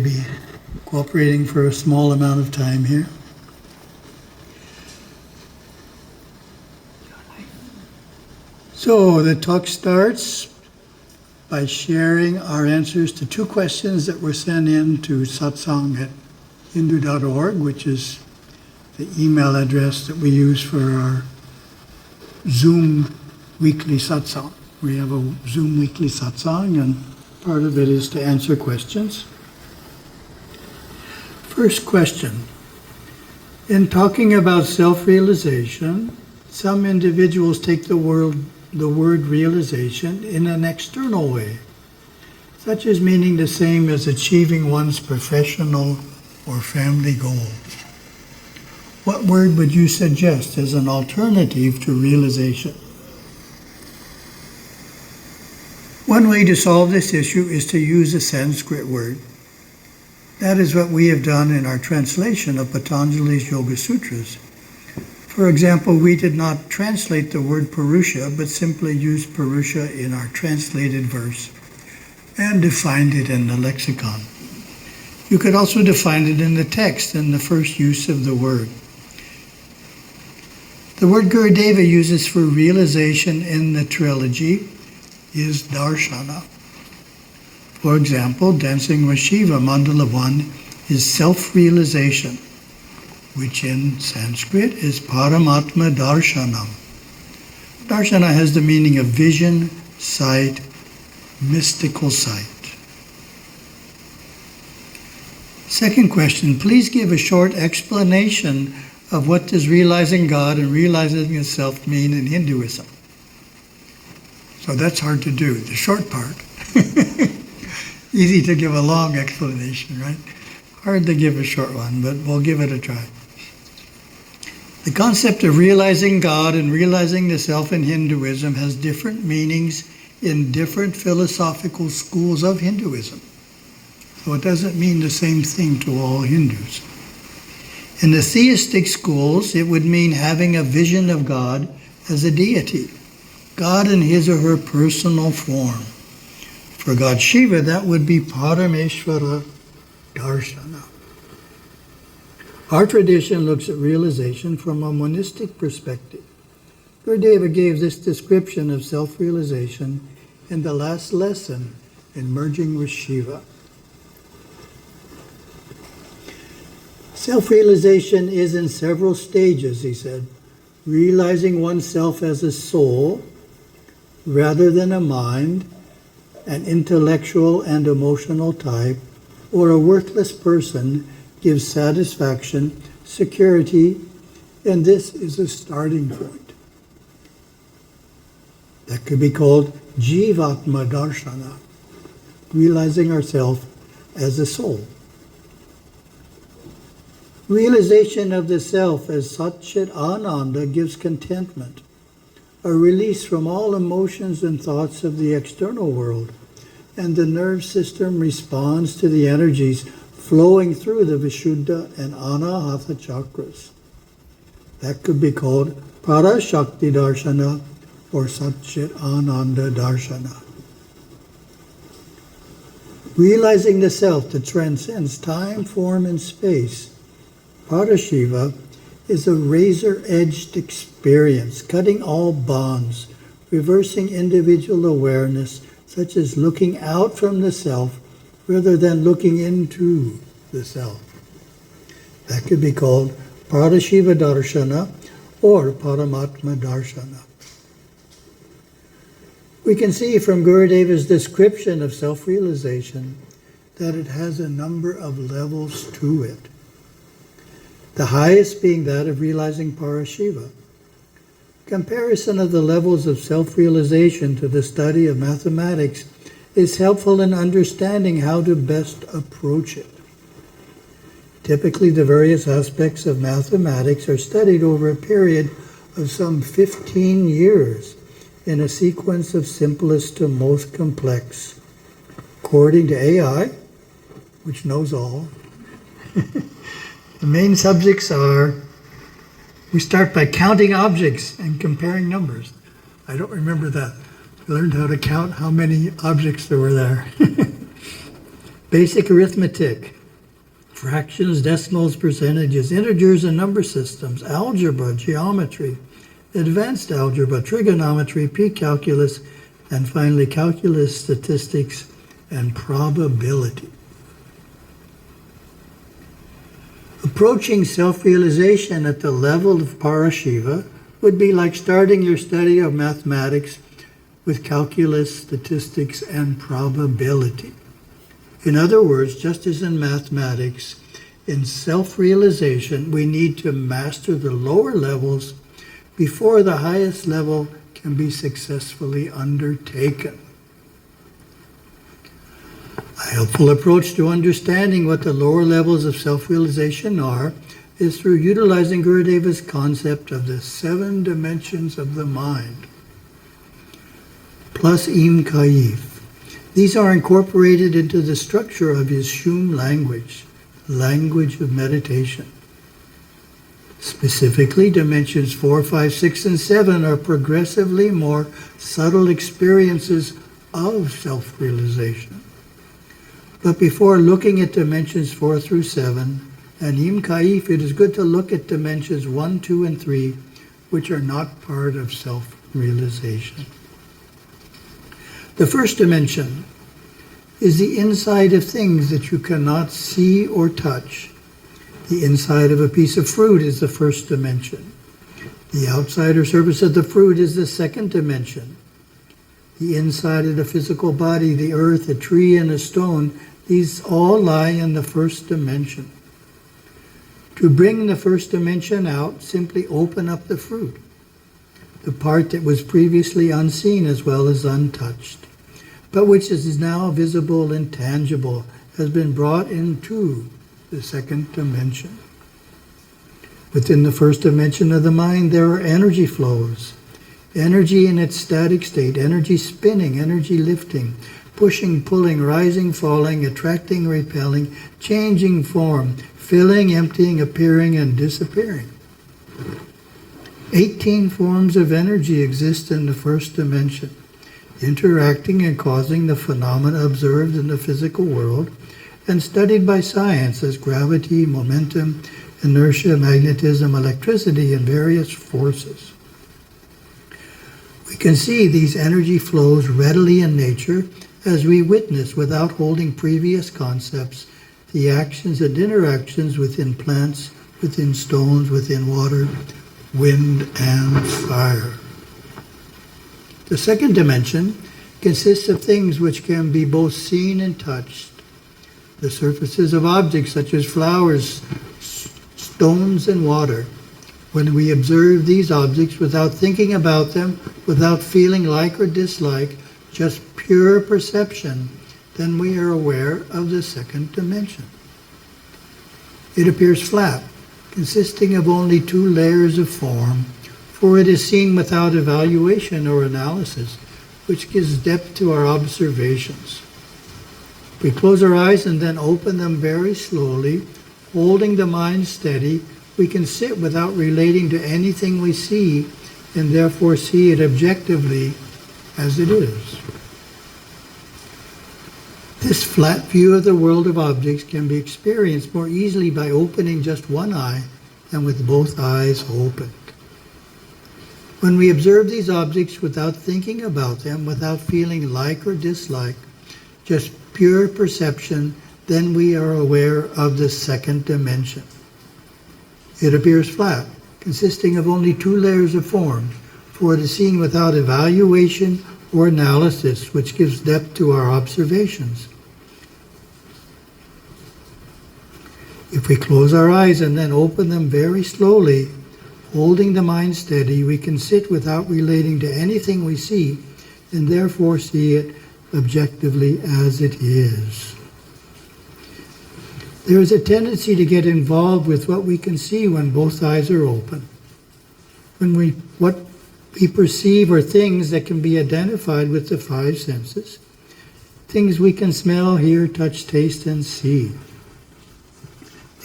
be cooperating for a small amount of time here. So the talk starts by sharing our answers to two questions that were sent in to satsang@hindu.org, which is the email address that we use for our Zoom weekly satsang. We have a Zoom weekly satsang, and part of it is to answer questions. First question. In talking about self-realization, some individuals take the word realization in an external way, such as meaning the same as achieving one's professional or family goals. What word would you suggest as an alternative to realization? One way to solve this issue is to use a Sanskrit word. That is what we have done in our translation of Patanjali's Yoga Sutras. For example, we did not translate the word Purusha, but simply used Purusha in our translated verse and defined it in the lexicon. You could also define it in the text in the first use of the word. The word Gurudeva uses for realization in the trilogy is darshana. For example, Dancing with Shiva, Mandala 1, is self-realization, which in Sanskrit is Paramatma Darshanam. Darshana has the meaning of vision, sight, mystical sight. Second question, please give a short explanation of what does realizing God and realizing the self mean in Hinduism. So that's hard to do, the short part. Easy to give a long explanation, right? Hard to give a short one, but we'll give it a try. The concept of realizing God and realizing the self in Hinduism has different meanings in different philosophical schools of Hinduism. So it doesn't mean the same thing to all Hindus. In the theistic schools, it would mean having a vision of God as a deity, God in his or her personal form. For God Shiva, that would be Parameshvara Darshana. Our tradition looks at realization from a monistic perspective. Gurudeva gave this description of self-realization in the last lesson in Merging with Shiva. Self-realization is in several stages, he said. Realizing oneself as a soul rather than a mind, an intellectual and emotional type, or a worthless person gives satisfaction, security, and this is a starting point. That could be called Jivatma Darshana, realizing ourselves as a soul. Realization of the self as Satchit Ananda gives contentment, a release from all emotions and thoughts of the external world, and the nerve system responds to the energies flowing through the Vishuddha and Anahata chakras. That could be called Parashakti Darshana or Satchit Ananda Darshana. Realizing the self that transcends time, form, and space, Parashiva is a razor-edged experience, cutting all bonds, reversing individual awareness, such as looking out from the self rather than looking into the self. That could be called Parashiva Darshana or Paramatma Darshana. We can see from Gurudeva's description of self-realization that it has a number of levels to it. The highest being that of realizing Parashiva. Comparison of the levels of self-realization to the study of mathematics is helpful in understanding how to best approach it. Typically, the various aspects of mathematics are studied over a period of some 15 years in a sequence of simplest to most complex. According to AI, which knows all, the main subjects are, we start by counting objects and comparing numbers. I don't remember that. I learned how to count how many objects there were there. Basic arithmetic, fractions, decimals, percentages, integers and number systems, algebra, geometry, advanced algebra, trigonometry, pre-calculus, and finally calculus, statistics, and probability. Approaching self-realization at the level of Parashiva would be like starting your study of mathematics with calculus, statistics, and probability. In other words, just as in mathematics, in self-realization, we need to master the lower levels before the highest level can be successfully undertaken. A helpful approach to understanding what the lower levels of self-realization are is through utilizing Gurudeva's concept of the 7 dimensions of the mind, plus Im Kaif. These are incorporated into the structure of his Shum language of meditation. Specifically, dimensions 4, 5, 6, and 7 are progressively more subtle experiences of self-realization. But before looking at dimensions 4 through 7 and Im Kaif, it is good to look at dimensions 1, 2, and 3, which are not part of self-realization. The first dimension is the inside of things that you cannot see or touch. The inside of a piece of fruit is the first dimension. The outside or surface of the fruit is the second dimension. The inside of the physical body, the earth, a tree, and a stone, these all lie in the first dimension. To bring the first dimension out, simply open up the fruit, the part that was previously unseen as well as untouched, but which is now visible and tangible, has been brought into the second dimension. Within the first dimension of the mind, there are energy flows. Energy in its static state, energy spinning, energy lifting, pushing, pulling, rising, falling, attracting, repelling, changing form, filling, emptying, appearing, and disappearing. 18 forms of energy exist in the first dimension, interacting and causing the phenomena observed in the physical world and studied by science as gravity, momentum, inertia, magnetism, electricity, and various forces. We can see these energy flows readily in nature as we witness, without holding previous concepts, the actions and interactions within plants, within stones, within water, wind, and fire. The second dimension consists of things which can be both seen and touched. The surfaces of objects such as flowers, stones, and water. When we observe these objects without thinking about them, without feeling like or dislike, just pure perception, then we are aware of the second dimension. It appears flat, consisting of only 2 layers of form, for it is seen without evaluation or analysis, which gives depth to our observations. We close our eyes and then open them very slowly, holding the mind steady. We can sit without relating to anything we see, and therefore see it objectively as it is. This flat view of the world of objects can be experienced more easily by opening just one eye than with both eyes opened. When we observe these objects without thinking about them, without feeling like or dislike, just pure perception, then we are aware of the second dimension. It appears flat, consisting of only 2 layers of form, for it is seen without evaluation or analysis, which gives depth to our observations. If we close our eyes and then open them very slowly, holding the mind steady, we can sit without relating to anything we see, and therefore see it objectively as it is. There is a tendency to get involved with what we can see when both eyes are open. What we perceive are things that can be identified with the 5 senses, things we can smell, hear, touch, taste, and see.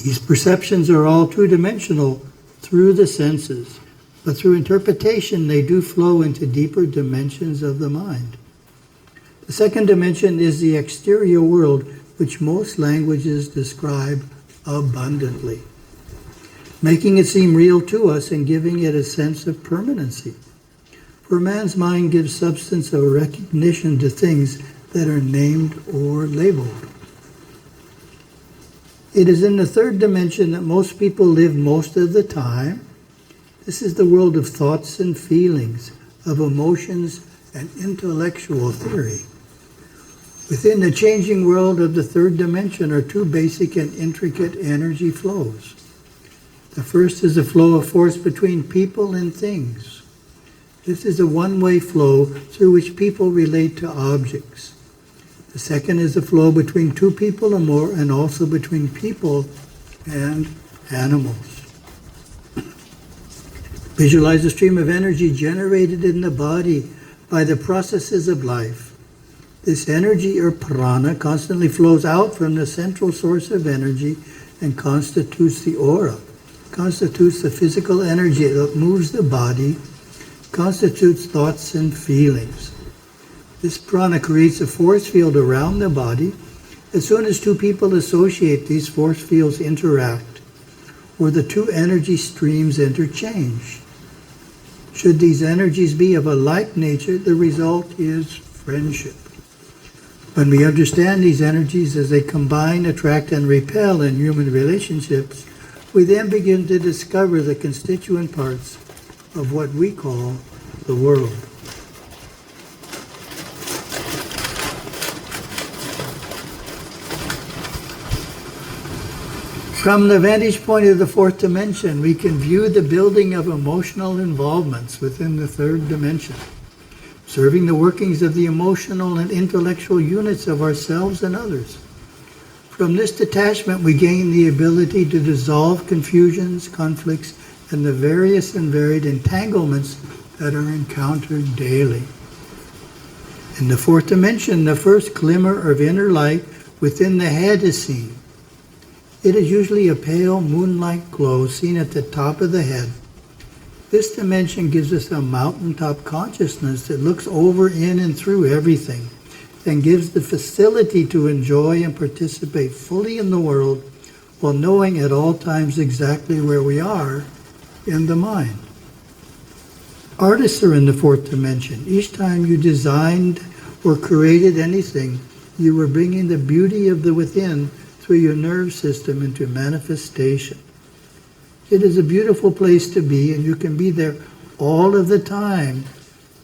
These perceptions are all two-dimensional through the senses, but through interpretation they do flow into deeper dimensions of the mind. The second dimension is the exterior world which most languages describe abundantly, making it seem real to us and giving it a sense of permanency. For man's mind gives substance or recognition to things that are named or labeled. It is in the third dimension that most people live most of the time. This is the world of thoughts and feelings, of emotions and intellectual theory. Within the changing world of the third dimension are two basic and intricate energy flows. The first is a flow of force between people and things. This is a one-way flow through which people relate to objects. The second is a flow between two people or more, and also between people and animals. Visualize a stream of energy generated in the body by the processes of life. This energy, or prana, constantly flows out from the central source of energy and constitutes the aura, constitutes the physical energy that moves the body, constitutes thoughts and feelings. This prana creates a force field around the body. As soon as two people associate, these force fields interact, or the two energy streams interchange. Should these energies be of a like nature, the result is friendship. When we understand these energies as they combine, attract, and repel in human relationships, we then begin to discover the constituent parts of what we call the world. From the vantage point of the fourth dimension, we can view the building of emotional involvements within the third dimension, observing the workings of the emotional and intellectual units of ourselves and others. From this detachment, we gain the ability to dissolve confusions, conflicts, and the various and varied entanglements that are encountered daily. In the fourth dimension, the first glimmer of inner light within the head is seen. It is usually a pale moonlight glow seen at the top of the head. This dimension gives us a mountaintop consciousness that looks over, in, and through everything, and gives the facility to enjoy and participate fully in the world while knowing at all times exactly where we are in the mind. Artists are in the fourth dimension. Each time you designed or created anything, you were bringing the beauty of the within through your nerve system into manifestation. It is a beautiful place to be, and you can be there all of the time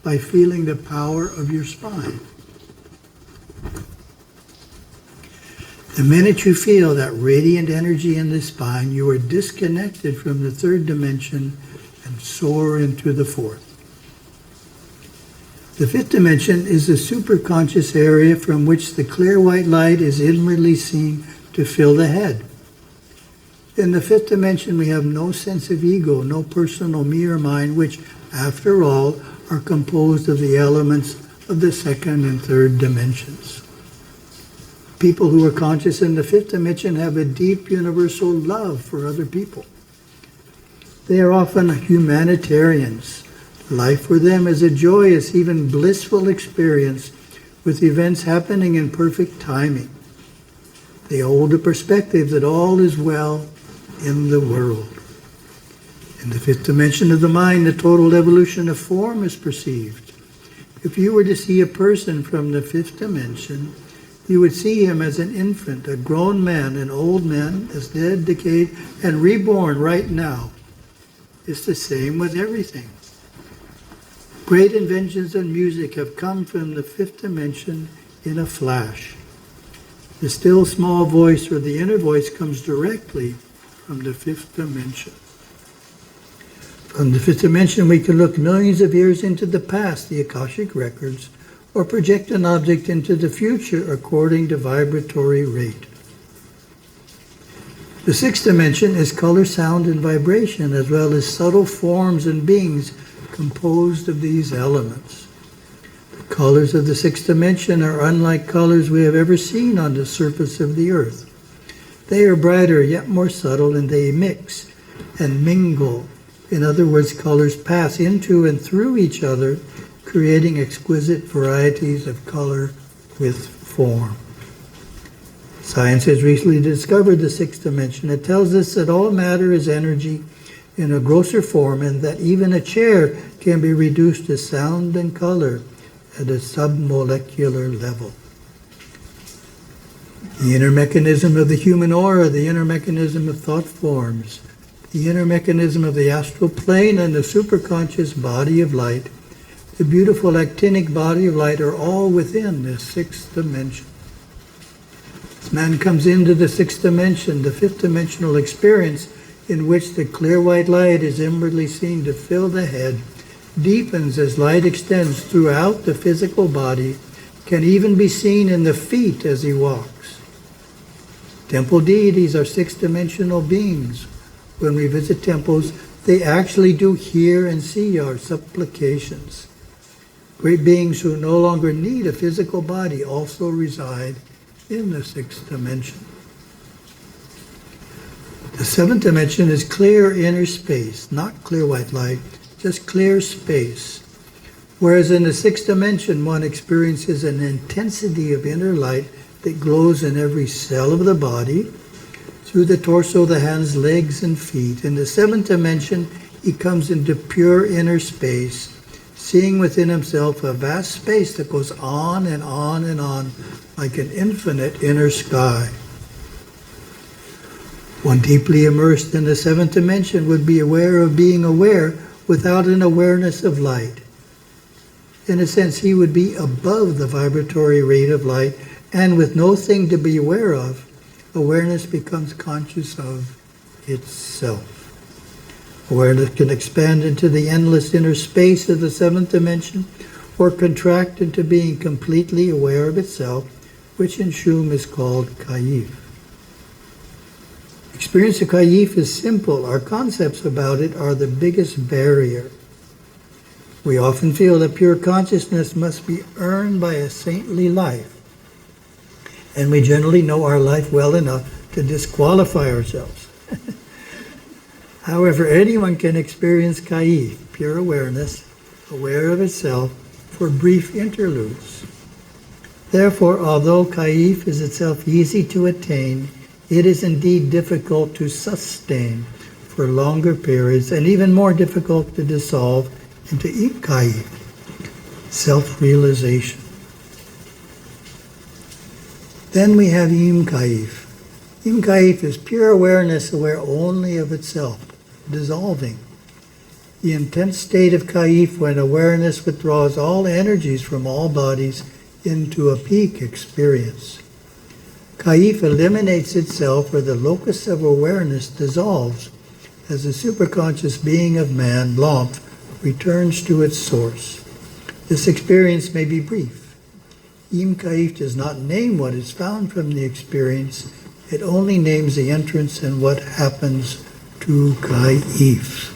by feeling the power of your spine. The minute you feel that radiant energy in the spine, you are disconnected from the third dimension and soar into the fourth. The fifth dimension is the superconscious area from which the clear white light is inwardly seen to fill the head. In the fifth dimension, we have no sense of ego, no personal me or mine, which, after all, are composed of the elements of the second and third dimensions. People who are conscious in the fifth dimension have a deep universal love for other people. They are often humanitarians. Life for them is a joyous, even blissful experience with events happening in perfect timing. They hold the perspective that all is well in the world. In the fifth dimension of the mind, the total evolution of form is perceived. If you were to see a person from the fifth dimension, you would see him as an infant, a grown man, an old man, as dead, decayed, and reborn right now. It's the same with everything. Great inventions in music have come from the fifth dimension in a flash. The still small voice, or the inner voice, comes directly from the fifth dimension. From the fifth dimension, we can look millions of years into the past, the Akashic records, or project an object into the future according to vibratory rate. The sixth dimension is color, sound, and vibration, as well as subtle forms and beings composed of these elements. The colors of the sixth dimension are unlike colors we have ever seen on the surface of the earth. They are brighter, yet more subtle, and they mix and mingle. In other words, colors pass into and through each other, creating exquisite varieties of color with form. Science has recently discovered the sixth dimension. It tells us that all matter is energy in a grosser form, and that even a chair can be reduced to sound and color at a submolecular level. The inner mechanism of the human aura, the inner mechanism of thought forms, the inner mechanism of the astral plane, and the superconscious body of light, the beautiful actinic body of light, are all within the sixth dimension. As man comes into the sixth dimension, the fifth dimensional experience, in which the clear white light is inwardly seen to fill the head, deepens as light extends throughout the physical body, can even be seen in the feet as he walks. Temple deities are sixth-dimensional beings. When we visit temples, they actually do hear and see our supplications. Great beings who no longer need a physical body also reside in the sixth dimension. The seventh dimension is clear inner space, not clear white light, just clear space. Whereas in the sixth dimension, one experiences an intensity of inner light that glows in every cell of the body, through the torso, the hands, legs, and feet. In the seventh dimension, he comes into pure inner space, seeing within himself a vast space that goes on and on and on, like an infinite inner sky. One deeply immersed in the seventh dimension would be aware of being aware without an awareness of light. In a sense, he would be above the vibratory rate of light, and with no thing to be aware of, awareness becomes conscious of itself. Awareness can expand into the endless inner space of the seventh dimension, or contract into being completely aware of itself, which in Shum is called Kayif. Experience of Kayif is simple. Our concepts about it are the biggest barrier. We often feel that pure consciousness must be earned by a saintly life, and we generally know our life well enough to disqualify ourselves. However, anyone can experience Kayif, pure awareness, aware of itself, for brief interludes. Therefore, although Kayif is itself easy to attain, it is indeed difficult to sustain for longer periods, and even more difficult to dissolve into Kayif, self-realization. Then we have Im Kayif. Im Kayif is pure awareness, aware only of itself, dissolving. The intense state of Kayif, when awareness withdraws all energies from all bodies into a peak experience. Kayif eliminates itself, or the locus of awareness dissolves, as the superconscious being of man, Lamp, returns to its source. This experience may be brief. Im Kayif does not name what is found from the experience, it only names the entrance and what happens to Kayif.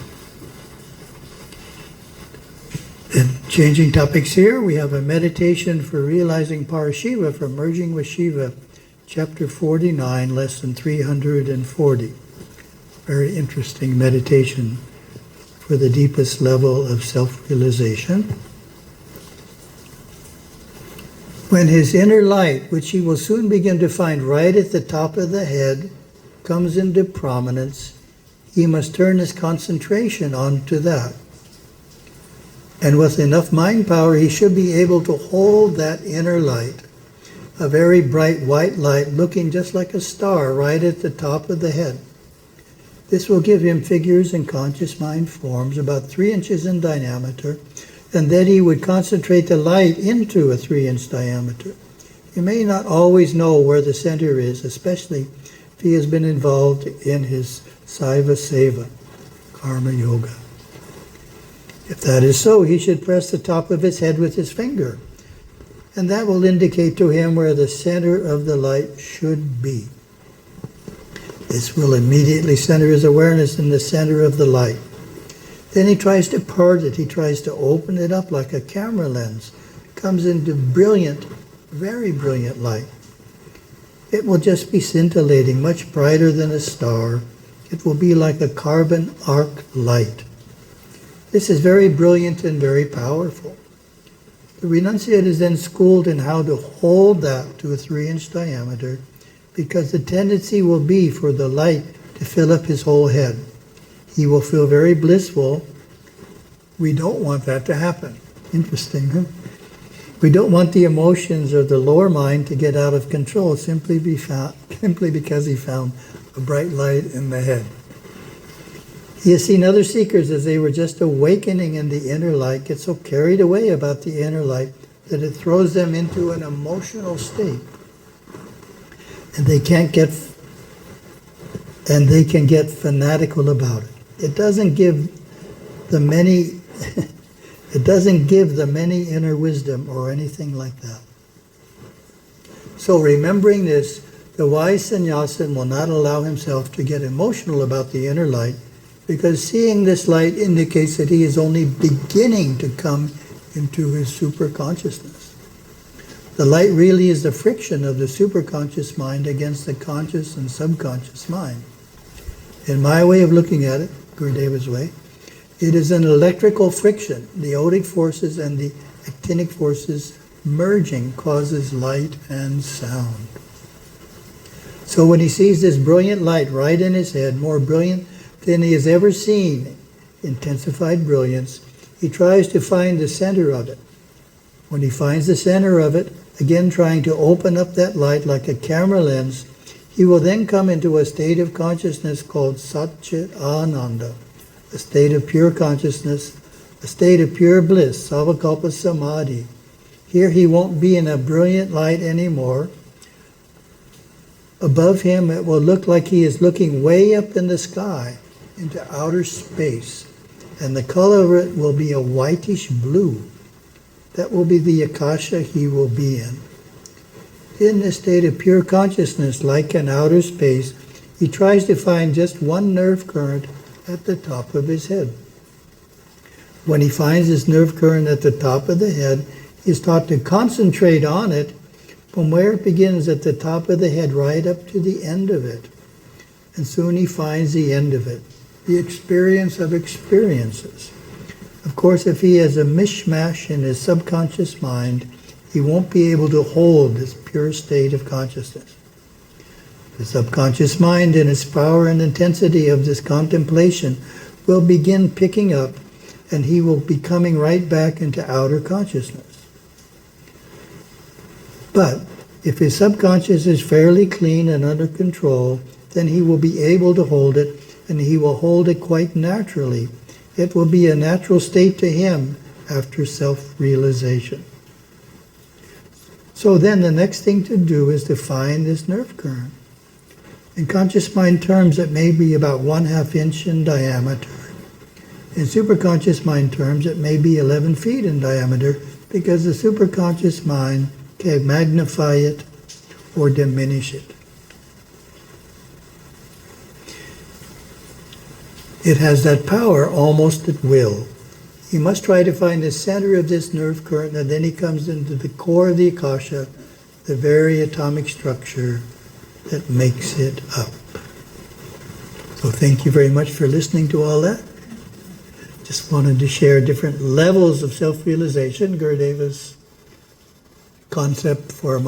And changing topics here, we have a meditation for realizing Parashiva, for merging with Shiva, chapter 49, lesson 340. Very interesting meditation for the deepest level of self-realization. When his inner light, which he will soon begin to find right at the top of the head, comes into prominence, he must turn his concentration onto that. And with enough mind power, he should be able to hold that inner light, a very bright white light looking just like a star right at the top of the head. This will give him figures and conscious mind forms about 3 inches in diameter, and then he would concentrate the light into a 3-inch diameter. He may not always know where the center is, especially if he has been involved in his Saiva Seva, Karma Yoga. If that is so, he should press the top of his head with his finger, and that will indicate to him where the center of the light should be. This will immediately center his awareness in the center of the light. Then he tries to part it. He tries to open it up like a camera lens. It comes into brilliant, very brilliant light. It will just be scintillating, much brighter than a star. It will be like a carbon arc light. This is very brilliant and very powerful. The renunciate is then schooled in how to hold that to a 3-inch diameter, because the tendency will be for the light to fill up his whole head. He will feel very blissful. We don't want that to happen. Interesting, huh? We don't want the emotions of the lower mind to get out of control simply because he found a bright light in the head. He has seen other seekers as they were just awakening in the inner light get so carried away about the inner light that it throws them into an emotional state. And they can get fanatical about it. It doesn't give the many inner wisdom or anything like that. So remembering this, the wise sannyasin will not allow himself to get emotional about the inner light, because seeing this light indicates that he is only beginning to come into his superconsciousness. The light really is the friction of the superconscious mind against the conscious and subconscious mind. In my way of looking at it, Gurudeva's way, it is an electrical friction. The odic forces and the actinic forces merging causes light and sound. So when he sees this brilliant light right in his head, more brilliant than he has ever seen, intensified brilliance, he tries to find the center of it. When he finds the center of it, again trying to open up that light like a camera lens, he will then come into a state of consciousness called Satchit Ananda, a state of pure consciousness, a state of pure bliss, Savakalpa Samadhi. Here he won't be in a brilliant light anymore. Above him it will look like he is looking way up in the sky into outer space, and the color of it will be a whitish blue. That will be the akasha he will be in. In this state of pure consciousness, like an outer space, he tries to find just one nerve current at the top of his head. When he finds this nerve current at the top of the head, he is taught to concentrate on it from where it begins at the top of the head right up to the end of it. And soon he finds the end of it, the experience of experiences. Of course, if he has a mishmash in his subconscious mind, he won't be able to hold this pure state of consciousness. The subconscious mind, in its power and intensity of this contemplation, will begin picking up, and he will be coming right back into outer consciousness. But if his subconscious is fairly clean and under control, then he will be able to hold it, and he will hold it quite naturally. It will be a natural state to him after self-realization. So then the next thing to do is to find this nerve current. In conscious mind terms, it may be about 1/2 inch in diameter. In superconscious mind terms, it may be 11 feet in diameter, because the superconscious mind can magnify it or diminish it. It has that power almost at will. He must try to find the center of this nerve current, and then he comes into the core of the akasha, the very atomic structure that makes it up. So thank you very much for listening to all that. Just wanted to share different levels of self-realization, Gurudeva's concept for